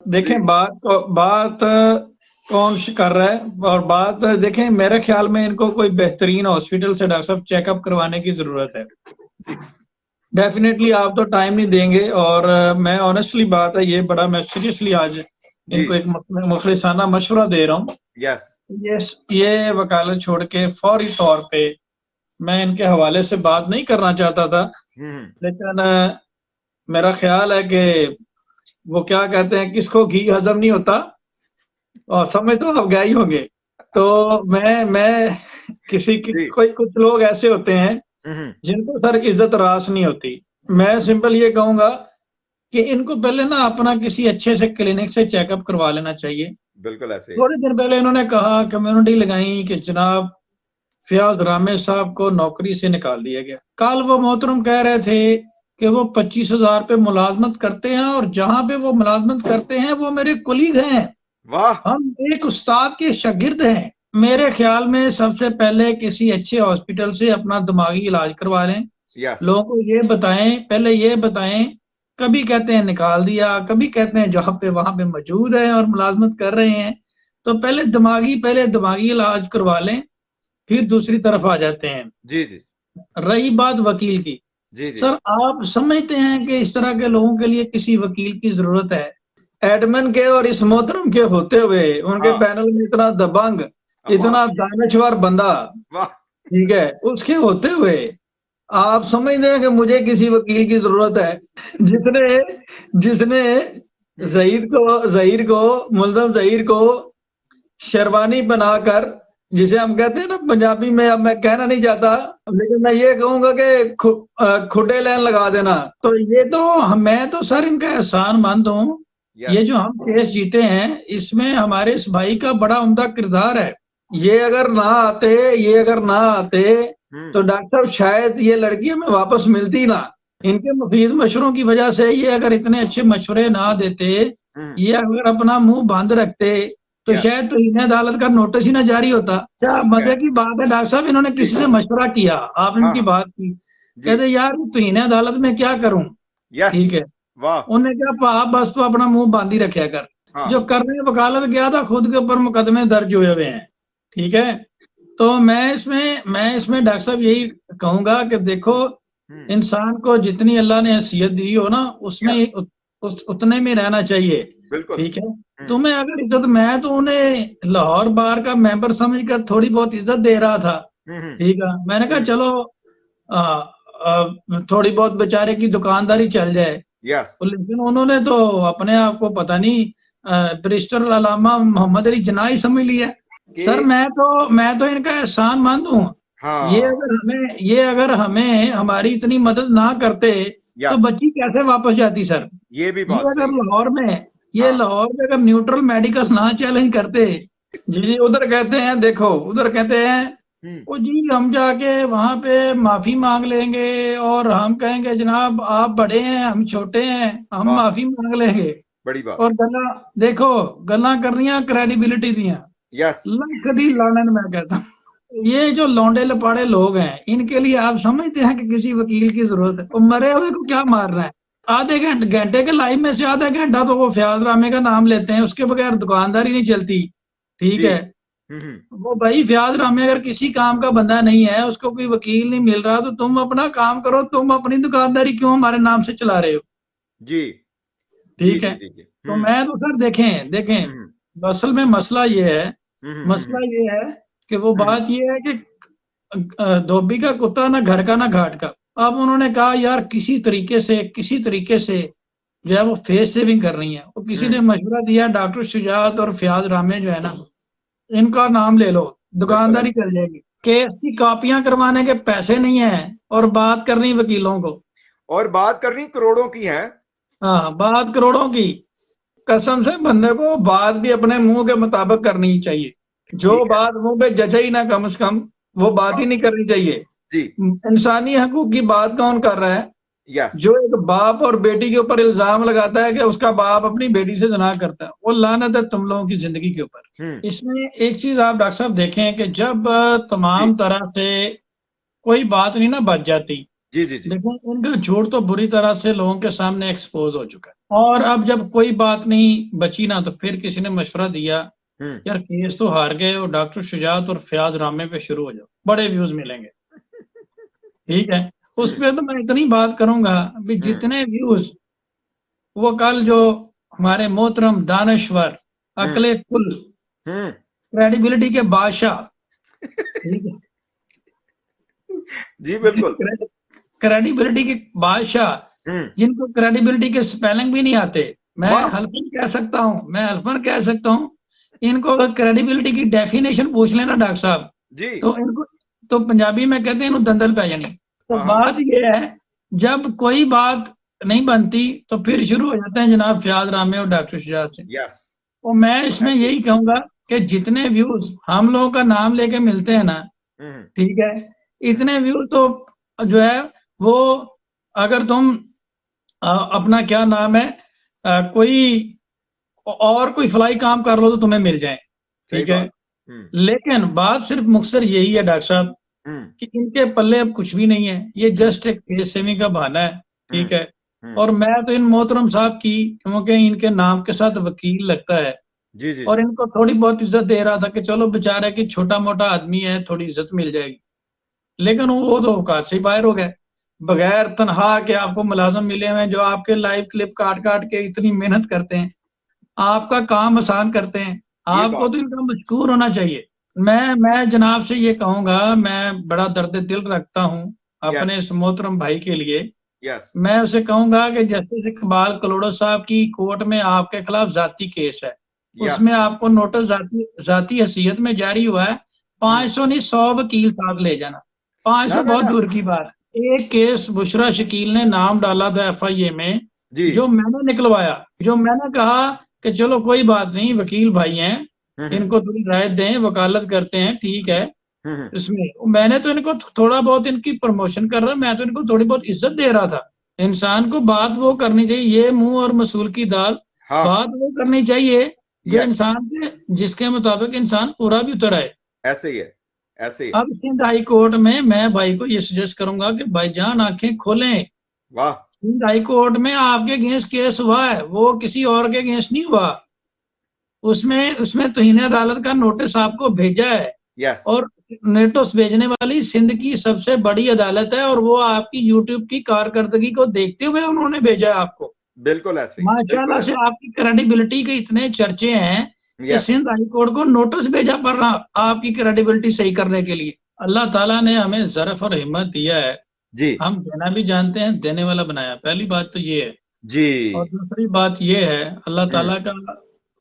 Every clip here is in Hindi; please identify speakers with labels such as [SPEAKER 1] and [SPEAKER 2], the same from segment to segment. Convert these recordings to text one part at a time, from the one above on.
[SPEAKER 1] देखें,
[SPEAKER 2] जी
[SPEAKER 1] बात कौन कर रहा है, और बात देखें, मेरे ख्याल में इनको कोई बेहतरीन हॉस्पिटल से डॉक्टर साहब चेकअप करवाने की जरूरत है।
[SPEAKER 2] जी
[SPEAKER 1] डेफिनेटली आप तो टाइम नहीं देंगे, और मैं ऑनेस्टली बात है, ये बड़ा मैं सीरियसली आज
[SPEAKER 2] जी।
[SPEAKER 1] इनको एक मुखलिसाना मशवरा दे रहा हूँ।
[SPEAKER 2] यस।
[SPEAKER 1] ये ये वकालत छोड़ के फौरी तौर पे, मैं इनके हवाले से बात नहीं करना चाहता था,
[SPEAKER 2] हम्म।
[SPEAKER 1] लेकिन मेरा ख्याल है कि वो क्या कहते हैं, किसको घी हजम नहीं होता, और समझ तो आप गए ही होंगे। तो मैं किसी की,
[SPEAKER 2] जी।
[SPEAKER 1] कोई कुछ लोग ऐसे होते हैं
[SPEAKER 2] हम्म।
[SPEAKER 1] जिनको सर इज्जत रास नहीं होती। मैं सिंपल ये कहूंगा कि इनको पहले ना अपना किसी अच्छे से क्लिनिक से चेकअप करवा लेना चाहिए।
[SPEAKER 2] बिल्कुल ऐसे ही।
[SPEAKER 1] थोड़े दिन पहले इन्होंने कहा, कम्युनिटी लगाई कि जनाब फयाज रामे साहब को नौकरी से निकाल दिया गया। कल वो मोहतरम कह रहे थे कि वो 25,000 पे मुलाजमत करते हैं, और जहां पे वो मुलाजमत करते हैं वो मेरे कुलीग हैं,
[SPEAKER 2] वाह।
[SPEAKER 1] हम एक उस्ताद के शागिर्द हैं। मेरे ख्याल में सबसे पहले किसी अच्छे हॉस्पिटल से अपना दिमागी इलाज करवा लें।
[SPEAKER 2] यस।
[SPEAKER 1] लोगों को ये बताएं, पहले ये बताएं, कभी कहते हैं निकाल दिया, कभी कहते हैं जहां पे वहां पे मौजूद है और मुलाजमत कर रहे हैं। तो पहले दिमागी इलाज करवा लें, फिर दूसरी तरफ आ जाते हैं।
[SPEAKER 2] जी जी
[SPEAKER 1] रही बात वकील की,
[SPEAKER 2] जी जी।
[SPEAKER 1] सर आप समझते हैं कि इस तरह के लोगों के लिए किसी वकील की जरूरत है? एडमिन के और इस मोहतरम के होते हुए, उनके
[SPEAKER 2] हाँ।
[SPEAKER 1] पैनल में इतना दबंग,
[SPEAKER 2] वाह
[SPEAKER 1] इतना दानश्वर बंदा,
[SPEAKER 2] वाह।
[SPEAKER 1] ठीक है, उसके होते हुए आप समझते हैं कि मुझे किसी वकील की जरूरत है, जिसने जिसने
[SPEAKER 2] हम्म।
[SPEAKER 1] जहीर को मुल्जम जहीर को शेरवानी बनाकर, जिसे हम कहते हैं ना पंजाबी में, अब मैं कहना नहीं चाहता, लेकिन मैं ये कहूंगा कि खुडे लाइन लगा देना। तो ये तो मैं तो सर इनका एहसान मानता हूँ। ये
[SPEAKER 2] यस।
[SPEAKER 1] जो हम केस जीते हैं, इसमें हमारे इस भाई का बड़ा उम्दा किरदार है। ये अगर ना आते
[SPEAKER 2] हम्म।
[SPEAKER 1] तो डॉक्टर साहब शायद ये लड़की हमें वापस मिलती ना। इनके मुफीद मशवरों की वजह से, ये अगर इतने अच्छे मशवरे ना देते,
[SPEAKER 2] हम्म।
[SPEAKER 1] ये अगर अपना मुंह बंद रखते, तो
[SPEAKER 2] यस।
[SPEAKER 1] शायद तौहीन अदालत का नोटिस ही ना जारी होता। क्या
[SPEAKER 2] ठीक है।
[SPEAKER 1] मजे की बात है, डॉक्टर साहब इन्होंने
[SPEAKER 2] जी।
[SPEAKER 1] किसी से मशवरा किया, आपने
[SPEAKER 2] हाँ
[SPEAKER 1] इनकी
[SPEAKER 2] हाँ।
[SPEAKER 1] बात की,
[SPEAKER 2] जी।
[SPEAKER 1] कहते यार तौहीन अदालत में क्या करूं,
[SPEAKER 2] यस।
[SPEAKER 1] ठीक है।
[SPEAKER 2] वाह।
[SPEAKER 1] उन्होंने क्या कहा, बस तो अपना मुंह बांध ही रखा कर। जो
[SPEAKER 2] हाँ।
[SPEAKER 1] करने वकालत गया था, खुद के ऊपर मुकदमे दर्ज हुए हुए हैं, ठीक है। तो मैं इसमें डॉक्टर साहब यही कहूंगा कि देखो,
[SPEAKER 2] हम्म।
[SPEAKER 1] इंसान को जितनी अल्लाह ने हैसियत दी हो ना,
[SPEAKER 2] यस।
[SPEAKER 1] उसमें उतने में रहना चाहिए,
[SPEAKER 2] बिल्कुल।
[SPEAKER 1] ठीक है। तुम्हें अगर इज्जत, मैं तो उन्हें लाहौर बार का मेंबर समझकर थोड़ी बहुत इज्जत दे रहा था,
[SPEAKER 2] हम्म।
[SPEAKER 1] ठीक है। मैंने कहा
[SPEAKER 2] हम्म।
[SPEAKER 1] चलो थोड़ी बहुत बेचारे की दुकानदारी चल जाए।
[SPEAKER 2] यस।
[SPEAKER 1] तो लेकिन उन्होंने तो अपने आप को पता नहीं बैरिस्टर अल्लामा मोहम्मद अली जिन्ना ही समझ लिया। सर
[SPEAKER 2] कि
[SPEAKER 1] मैं तो इनका एहसान मानता हूँ।
[SPEAKER 2] हाँ।
[SPEAKER 1] ये अगर हमें हमारी इतनी मदद ना करते, तो
[SPEAKER 2] यस।
[SPEAKER 1] बच्ची कैसे वापस जाती सर?
[SPEAKER 2] ये भी
[SPEAKER 1] ये
[SPEAKER 2] बात
[SPEAKER 1] अगर
[SPEAKER 2] सही है।
[SPEAKER 1] लाहौर में ये
[SPEAKER 2] हाँ।
[SPEAKER 1] लाहौर में अगर न्यूट्रल मेडिकल ना चैलेंज करते, जी जी, उधर कहते हैं, देखो उधर कहते हैं,
[SPEAKER 2] हम्म।
[SPEAKER 1] ओ जी हम जाके वहां पे माफी मांग लेंगे, और हम कहेंगे जनाब आप बड़े हैं हम छोटे हैं, हम
[SPEAKER 2] वाह।
[SPEAKER 1] माफी मांग लेंगे।
[SPEAKER 2] बड़ी बात।
[SPEAKER 1] और गल्ला देखो, गल्ला करनियां क्रेडिबिलिटी दियां,
[SPEAKER 2] यस।
[SPEAKER 1] लख दी लानन मैं कहता हूं। ये जो लौंडे लपाड़े लोग हैं, इनके लिए आप समझते हैं कि किसी वकील की जरूरत है? वो मरे हुए को क्या मारना है? आधे घंटे घंटे के लाइव में से आधा घंटा तो वो फयाज रामे का नाम लेते हैं, उसके बगैर दुकानदारी नहीं चलती, ठीक
[SPEAKER 2] जी।
[SPEAKER 1] है। वो भाई फयाज रामे अगर किसी काम का बंदा नहीं है, उसको कोई वकील नहीं मिल रहा, तो तुम अपना काम करो, तुम अपनी दुकानदारी क्यों हमारे नाम से चला रहे हो,
[SPEAKER 2] जी जी
[SPEAKER 1] ठीक है।
[SPEAKER 2] जी जी जी।
[SPEAKER 1] तो मैं तो सर देखें देखें,
[SPEAKER 2] हम्म।
[SPEAKER 1] असल में मसला ये है,
[SPEAKER 2] हम्म।
[SPEAKER 1] मसला ये है कि वो
[SPEAKER 2] हम्म।
[SPEAKER 1] बात ये है कि धोबी का कुत्ता ना घर का ना घाट का। अब उन्होंने कहा यार किसी तरीके से जो है वो फेस सेविंग करनी है। वो किसी ने
[SPEAKER 2] हम्म।
[SPEAKER 1] मशवरा दिया, डॉक्टर शुजात और फयाज रामे जो है ना, इनका नाम ले लो,
[SPEAKER 2] बिल्कुल
[SPEAKER 1] दुकानदारी
[SPEAKER 2] ऐसे।
[SPEAKER 1] चल जाएगी। केस की कॉपियां करवाने के पैसे नहीं है, और बात करनी वकीलों को।
[SPEAKER 2] और बात करनी करोड़ों की है।
[SPEAKER 1] हाँ, बात करोड़ों की। कसम से बंदे को बात भी अपने मुंह के मुताबिक करनी ही चाहिए। जो
[SPEAKER 2] ठीक है।
[SPEAKER 1] बात मुंह पे जचे ही ना, कम से कम वो बात ही
[SPEAKER 2] हाँ।
[SPEAKER 1] नहीं करनी चाहिए।
[SPEAKER 2] जी।
[SPEAKER 1] इंसानी हकूक की बात कौन कर रहा है?
[SPEAKER 2] यस।
[SPEAKER 1] जो एक बाप और बेटी के ऊपर इल्जाम लगाता है कि उसका बाप अपनी बेटी से जना करता है, वो लानत है तुम लोगों की जिंदगी के ऊपर। इसमें एक चीज आप डॉक्टर साहब देखें कि जब
[SPEAKER 2] जी
[SPEAKER 1] तमाम तरह से कोई बात नहीं ना बच जाती,
[SPEAKER 2] जी जी जी।
[SPEAKER 1] देखो उनका झूठ तो बुरी तरह से लोगों के सामने एक्सपोज हो चुका है।
[SPEAKER 2] और अब जब कोई बात नहीं बची ना, तो फिर किसी ने मशवरा दिया, यार केस तो हार गए और डॉक्टर शुजात और फयाज रामे पे शुरू हो जाओ, बड़े व्यूज मिलेंगे। ठीक है, उस पे तो मैं इतनी बात करूंगा भी जितने व्यूज वो कल जो हमारे मोहतरम दानश्वर अकले कुल क्रेडिबिलिटी के बादशाह, ठीक है
[SPEAKER 1] जी बिल्कुल,
[SPEAKER 2] क्रेडिबिलिटी के बादशाह, जिनको क्रेडिबिलिटी के स्पेलिंग भी नहीं आते, मैं हल्फन कह सकता हूँ, मैं हल्फन कह सकता हूँ, इनको अगर क्रेडिबिलिटी की डेफिनेशन पूछ लेना डॉक्टर साहब
[SPEAKER 1] जी,
[SPEAKER 2] तो इनको तो पंजाबी में कहते हैं इनको दंदल पै जानी। तो बात ये है, जब कोई बात नहीं बनती तो फिर शुरू हो जाते हैं जनाब फयाज रामे और डॉक्टर शुजात से। तो मैं इसमें यही कहूंगा कि जितने व्यूज हम लोगों का नाम लेके मिलते हैं ना, ठीक है, इतने व्यूज तो जो है वो, अगर तुम अपना क्या नाम है कोई फलाई काम कर लो तो तुम्हें मिल जाए, ठीक है। लेकिन बात सिर्फ मुख्तसर यही है डॉक्टर साहब कि इनके पल्ले अब कुछ भी नहीं है, ये जस्ट एक केस सेविंग का बहाना है, ठीक है। और मैं तो इन मोहतरम साहब की, क्योंकि इनके नाम के साथ वकील लगता है,
[SPEAKER 1] जी जी,
[SPEAKER 2] और इनको थोड़ी बहुत इज्जत दे रहा था कि चलो बेचारे की छोटा मोटा आदमी है, थोड़ी इज्जत मिल जाएगी। लेकिन वो तो औकात से बाहर हो गए, बगैर तनख्वाह के आपको मुलाजम मिले हुए जो आपके लाइव क्लिप काट काट के इतनी मेहनत करते हैं, आपका काम आसान करते हैं, आपको तो इनका मशकूर होना चाहिए। मैं जनाब से ये कहूंगा, मैं बड़ा दर्द दिल रखता हूँ अपने इस मोहतरम भाई के लिए। मैं उसे कहूंगा कि जस्टिस इकबाल कलोड़ो साहब की कोर्ट में आपके खिलाफ जाती केस है, उसमें आपको नोटिस जाती हैसियत में जारी हुआ है, 500 नहीं 100 वकील साथ ले जाना। 500 बहुत दूर की बात, एक केस बुशरा शकील ने नाम डाला था FIA में, जो मैंने निकलवाया, जो मैंने कहा कि चलो कोई बात नहीं, वकील भाई हैं, इनको थोड़ी राय दें, वकालत करते हैं, ठीक है। इसमें मैंने तो इनको थोड़ा बहुत इनकी प्रमोशन कर रहा, मैं तो इनको थोड़ी बहुत इज्जत दे रहा था। इंसान को बात वो करनी चाहिए, ये मुंह और मसूल की दाल, बात वो करनी चाहिए जो इंसान के, जिसके मुताबिक इंसान पूरा भी उतर आए।
[SPEAKER 1] ऐसे ही है, ऐसे ही।
[SPEAKER 2] अब सिंध हाई कोर्ट में मैं भाई को ये सजेस्ट करूंगा कि भाईजान आंखें खोलें।
[SPEAKER 1] वाह,
[SPEAKER 2] सिंध हाई कोर्ट में आपके अगेंस्ट केस हुआ है, वो किसी और के अगेंस्ट नहीं हुआ, उसमें तौहीन अदालत का नोटिस आपको भेजा है। और नोटिस भेजने वाली सिंध की सबसे बड़ी अदालत है, और वो आपकी यूट्यूब की कारकर्दगी को देखते हुए उन्होंने भेजा है आपको।
[SPEAKER 1] बिल्कुल ऐसे,
[SPEAKER 2] माशाल्लाह से आपकी क्रेडिबिलिटी के इतने चर्चे हैं कि सिंध हाई कोर्ट को नोटिस भेजा पड़ रहा आपकी क्रेडिबिलिटी सही करने के लिए। अल्लाह ताला ने हमें ज़रफ और हिम्मत दिया है
[SPEAKER 1] जी,
[SPEAKER 2] हम देना भी जानते हैं, देने वाला बनाया, पहली बात तो ये है
[SPEAKER 1] जी।
[SPEAKER 2] और दूसरी बात ये है, अल्लाह ताला का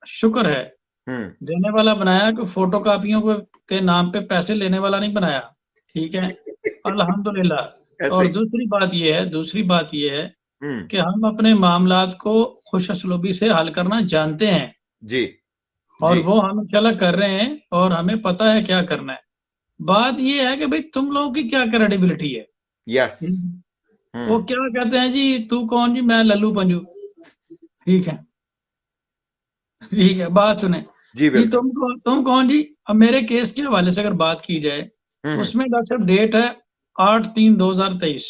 [SPEAKER 2] शुक्र है, देने वाला बनाया कि फोटो कापियों के नाम पे पैसे लेने वाला नहीं बनाया, ठीक है, अल्हम्दुलिल्लाह। और दूसरी बात ये है कि हम अपने मामलात को खुश असलूबी से हल करना जानते हैं
[SPEAKER 1] जी,
[SPEAKER 2] और वो हम इंशाल्लाह कर रहे हैं, और हमें पता है क्या करना है। बात ये है कि भाई तुम लोगों की क्या क्रेडिबिलिटी है।
[SPEAKER 1] यस,
[SPEAKER 2] वो क्या कहते हैं जी, तू कौन जी, मैं लल्लू पंजू, ठीक है, ठीक है, बात सुने
[SPEAKER 1] जी,
[SPEAKER 2] जी, तुम कौन जी। अब मेरे केस के हवाले से अगर बात की जाए, उसमें डॉक्टर साहब डेट है 8/3/2023,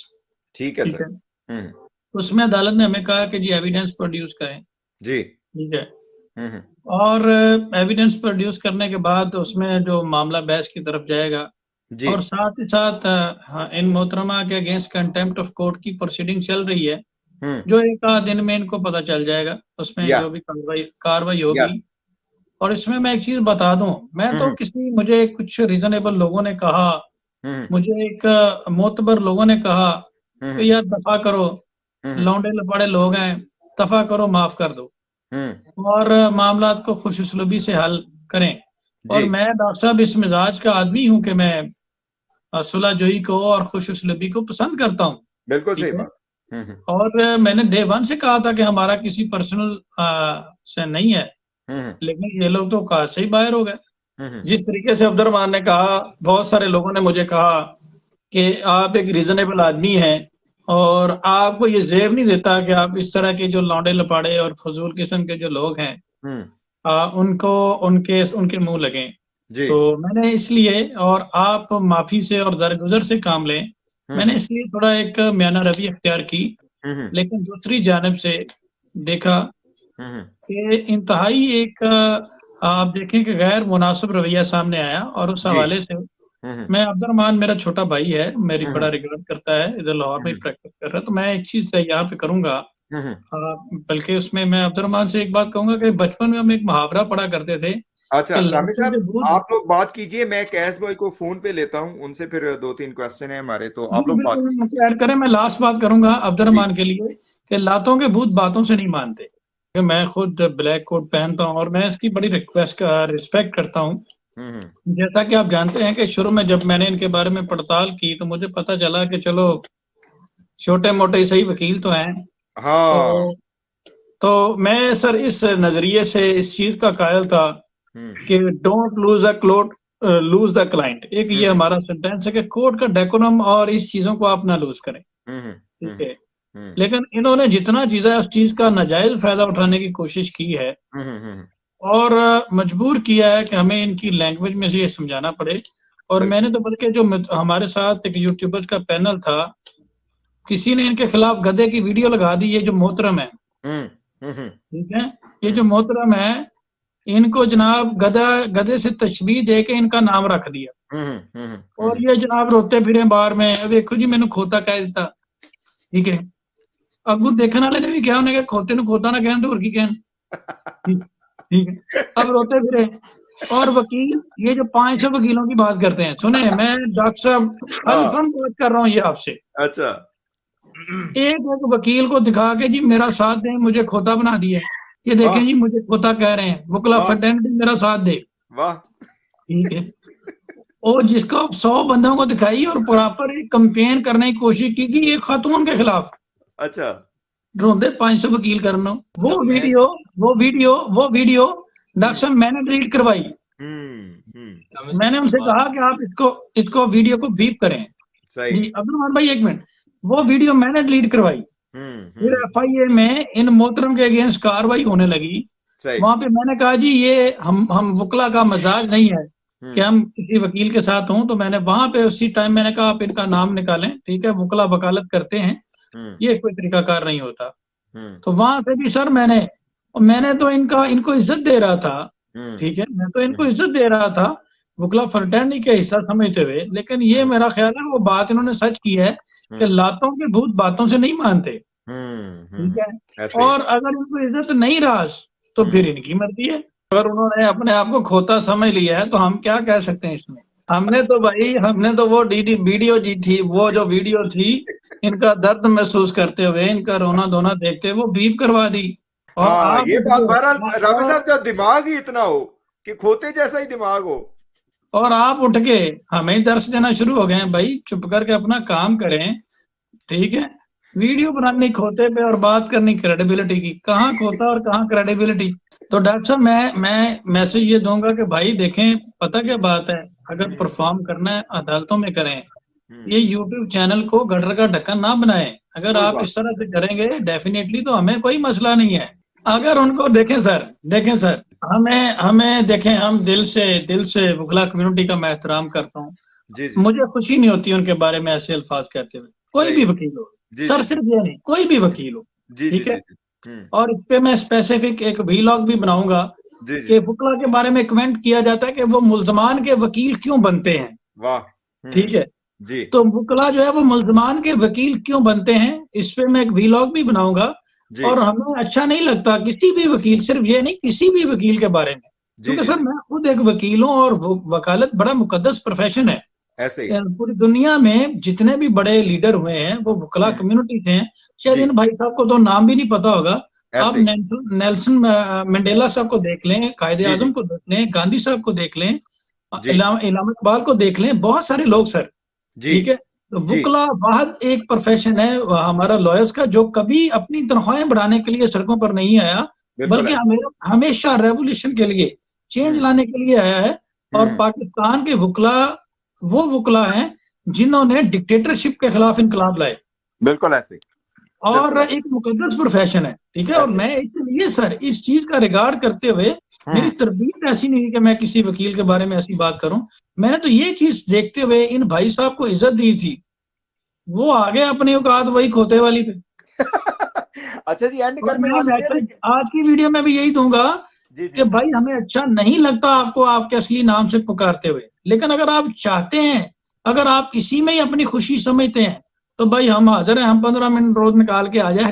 [SPEAKER 1] ठीक है
[SPEAKER 2] ठीक है। उसमें अदालत ने हमें कहा कि जी एविडेंस प्रोड्यूस करें,
[SPEAKER 1] जी,
[SPEAKER 2] ठीक है। और एविडेंस प्रोड्यूस करने के बाद उसमें जो मामला बहस की तरफ जाएगा, और साथ ही साथ इन मोहतरमा के अगेंस्ट कंटेम्प्ट ऑफ कोर्ट की प्रोसीडिंग चल रही है, जो एक आध दिन में इनको पता चल जाएगा, उसमें जो भी कार्रवाई होगी। और इसमें मैं एक चीज बता दूं, मैं तो मुझे कुछ रीजनेबल लोगों ने कहा, मुझे एक मोतबर लोगों ने कहा कि यार दफा करो, लौंडे लपाड़े लोग हैं, दफा करो, माफ कर दो, और मामला को खुश उसलूबी से हल करें। और मैं डॉक्टर साहब इस मिजाज का आदमी हूं कि मैं सुलह जोई को और खुश उसलूबी को पसंद करता हूँ,
[SPEAKER 1] बिल्कुल सही बात।
[SPEAKER 2] और मैंने डे 1 से कहा था कि हमारा किसी पर्सनल से नहीं है, लेकिन ये लोग तो औकात से ही बाहर हो गए। जिस तरीके से अब्दुर्रहमान ने कहा, बहुत सारे लोगों ने मुझे कहा कि आप एक रीजनेबल आदमी हैं और आपको ये जेब नहीं देता कि आप इस तरह के जो लौंडे लपाड़े और फजूल किस्म के जो लोग हैं उनको उनके मुंह लगे। तो मैंने इसलिए, और आप माफी से और दरगुजर से काम लें, मैंने इसलिए थोड़ा एक म्याना रवि अख्तियार की। लेकिन दूसरी जानब से देखा कि इंतहाई एक आप देखें कि गैर मुनासिब रवैया सामने आया, और उस
[SPEAKER 3] जी।
[SPEAKER 2] हवाले से मैं अब्दुर्रहमान, मेरा छोटा भाई है, मेरी बड़ा रिगार्ड करता है, इधर लाहौर में प्रैक्टिस कर रहा है, तो मैं एक चीज यहाँ पे करूंगा, बल्कि उसमें मैं अब्दुर्रहमान से एक बात कहूंगा कि बचपन में हम एक मुहावरा पढ़ा करते थे
[SPEAKER 3] अच्छा
[SPEAKER 2] कि
[SPEAKER 3] रामी
[SPEAKER 2] लड़कों के
[SPEAKER 3] साहब,
[SPEAKER 2] दूध।
[SPEAKER 3] आप लोग बात कीजिए, मैं कैश बॉय को फोन पे लेता हूँ, उनसे फिर 2-3 क्वेश्चन है हमारे, तो आप लोग बात
[SPEAKER 2] बिल्कुल मुझे ऐड करें, मैं लास्ट बात करूंगा अब्दुर्रहमान के लिए कि लातों के भूत बातों से नहीं मानते, कि मैं खुद ब्लैक कोट पहनता हूँ और मैं इसकी बड़ी रिक्वेस्ट का रिस्पेक्ट करता हूँ। जैसा कि आप जानते हैं कि शुरू में जब मैंने इनके बारे में पड़ताल की तो मुझे पता चला कि चलो छोटे मोटे सही वकील तो हैं।
[SPEAKER 3] हाँ।
[SPEAKER 2] तो मैं सर इस नजरिए से इस चीज का कायल था कि don't lose a clot lose the client. एक ये हमारा सेंटेंस है कि कोर्ट का डेकोरम और इस चीजों को आप ना लूज करें, ठीक है। लेकिन इन्होंने जितना चीजें उस चीज का नाजायज फायदा उठाने की कोशिश की है और मजबूर किया है कि हमें इनकी लैंग्वेज में से ये समझाना पड़े। और मैंने तो बल्कि जो हमारे साथ एक यूट्यूबर्स का पैनल था, किसी ने इनके खिलाफ गधे की वीडियो लगा दी। ये जो मोहतरम है, ठीक है, ये जो मोहतरम है, इनको जनाब गधे से तशबीह दे के इनका नाम रख दिया। और ये जनाब रोते फिरे बाहर में, देखो जी मैंने खोता कह दिता, ठीक है। अगू देखने वाले ने भी क्या, उन्हें कहा खोते ने खोता ना कहन तो और की कहन, ठीक है। अब रोते फिरे और वकील, ये जो 500 वकीलों की बात करते हैं, सुने मैं डॉक्टर साहब हल्फन बात कर रहा हूँ ये आपसे।
[SPEAKER 3] अच्छा।
[SPEAKER 2] एक वकील को दिखा के जी मेरा साथ दे, मुझे खोता बना दिया, ये देखें जी मुझे खोता कह रहे हैं, वकला फटेंट मेरा साथ दे,
[SPEAKER 3] वाह,
[SPEAKER 2] ठीक है। और जिसको 100 बंदों को दिखाई और प्रॉपर एक कंपेन करने की कोशिश की कि ये खातून के खिलाफ,
[SPEAKER 3] अच्छा,
[SPEAKER 2] रोंदे 500 वकील करना। वो वीडियो डॉक्टर साहब मैंने डिलीट करवाई। मैंने उनसे कहा कि आप इसको वीडियो को बीप करें। जी अब्दुल भाई एक मिनट, वो वीडियो मैंने डिलीट करवाई। फिर FIA में इन मोहतरम के अगेंस्ट कार्रवाई होने लगी। वहां पे मैंने कहा जी ये हम वकला का मजाज नहीं है कि हम किसी वकील के साथ हों, तो मैंने वहां पे उसी टाइम मैंने कहा आप इनका नाम निकालें, ठीक है, वकला वकालत करते हैं, ये कोई तरीकाकार नहीं होता। तो वहां से भी सर मैंने तो इनको इज्जत दे रहा था, ठीक है, मैं तो इनको इज्जत दे रहा था वकला फर्टर्नी का हिस्सा समझते हुए। लेकिन ये मेरा ख्याल है वो बात इन्होंने सच की है कि लातों के भूत बातों से नहीं मानते, ठीक है। और अगर इनको इज्जत नहीं रहा तो फिर इनकी मर्जी है। अगर उन्होंने अपने आप को खोता समझ लिया है तो हम क्या कह सकते हैं इसमें। हमने तो वो वीडियो जी थी, वो जो वीडियो थी इनका दर्द महसूस करते हुए, इनका रोना धोना देखते हुए वो बीप करवा दी। और आप
[SPEAKER 3] ये बात बहरहाल रामी साहब, जब दिमाग ही इतना हो कि खोते जैसा ही दिमाग हो,
[SPEAKER 2] और आप उठ के हमें दर्श देना शुरू हो गए, भाई चुप करके अपना काम करें, ठीक है। वीडियो बनानी खोते पे और बात करनी क्रेडिबिलिटी की, कहाँ खोता और कहाँ क्रेडिबिलिटी। तो डॉक्टर साहब मैं मैसेज ये दूंगा कि भाई देखें, पता क्या बात है, अगर परफॉर्म करना है अदालतों में करें, ये यूट्यूब चैनल को गटर का ढक्कन ना बनाए। अगर आप इस तरह से करेंगे डेफिनेटली तो हमें कोई मसला नहीं है। अगर उनको देखें सर हमें देखें, हम दिल से वकला कम्युनिटी का मैं एहतराम करता हूँ। मुझे खुशी नहीं होती उनके बारे में ऐसे अल्फाज कहते हुए, कोई भी वकील हो, सर सिर्फ ये नहीं, कोई भी वकील हो, ठीक है। और इस पे मैं स्पेसिफिक एक वीलॉग भी बनाऊंगा कि वकला के बारे में कमेंट किया जाता है कि वो मुल्जमान के वकील क्यों बनते हैं,
[SPEAKER 3] वाह,
[SPEAKER 2] ठीक है। तो वकला जो है वो मुल्जमान के वकील क्यों बनते हैं, इस पे मैं एक वीलॉग भी बनाऊंगा। और हमें अच्छा नहीं लगता किसी भी वकील, सिर्फ ये नहीं किसी भी वकील के बारे में, क्योंकि सर मैं खुद एक वकील हूँ और वकालत बड़ा मुकद्दस प्रोफेशन है। पूरी दुनिया में जितने भी बड़े लीडर हुए हैं वो वकला कम्युनिटी से हैं। शायद इन भाई साहब को तो नाम भी नहीं पता होगा। आप नेल्सन मंडेला साहब को देख लें, कायदे आजम को देख लें, गांधी साहब को देख लें, इलामा इकबाल को देख लें, बहुत सारे लोग सर, ठीक है। तो वकला वाहद एक प्रोफेशन है हमारा लॉयर्स का जो कभी अपनी तनख्वाहें बढ़ाने के लिए सड़कों पर नहीं आया, बल्कि हमेशा रेवोल्यूशन के लिए, चेंज लाने के लिए आया है। और पाकिस्तान के वकला वो वकला हैं जिन्होंने डिक्टेटरशिप के खिलाफ इनकलाब लाए,
[SPEAKER 3] बिल्कुल ऐसे,
[SPEAKER 2] और एक मुकद्दस प्रोफेशन है, ठीक है। और मैं इसलिए सर इस चीज का रिगार्ड करते हुए, मेरी तरबीयत ऐसी नहीं कि मैं किसी वकील के बारे में ऐसी बात करूं। मैंने तो ये चीज देखते हुए इन भाई साहब को इज्जत दी थी, वो आ गए अपनी औकात वही खोते वाली पे।
[SPEAKER 3] अच्छा जी, एंड करने
[SPEAKER 2] मैं
[SPEAKER 3] वाले थे
[SPEAKER 2] मैसेज
[SPEAKER 3] लेकिन
[SPEAKER 2] आज की वीडियो में भी यही दूंगा
[SPEAKER 3] जी
[SPEAKER 2] कि
[SPEAKER 3] जी
[SPEAKER 2] भाई हमें अच्छा नहीं लगता आपको आपके असली नाम से पुकारते हुए, लेकिन अगर आप चाहते हैं, अगर आप इसी में ही अपनी खुशी समझते हैं, तो भाई हम हाजिर हैं, हम 15 मिनट रोज निकाल के आ जाए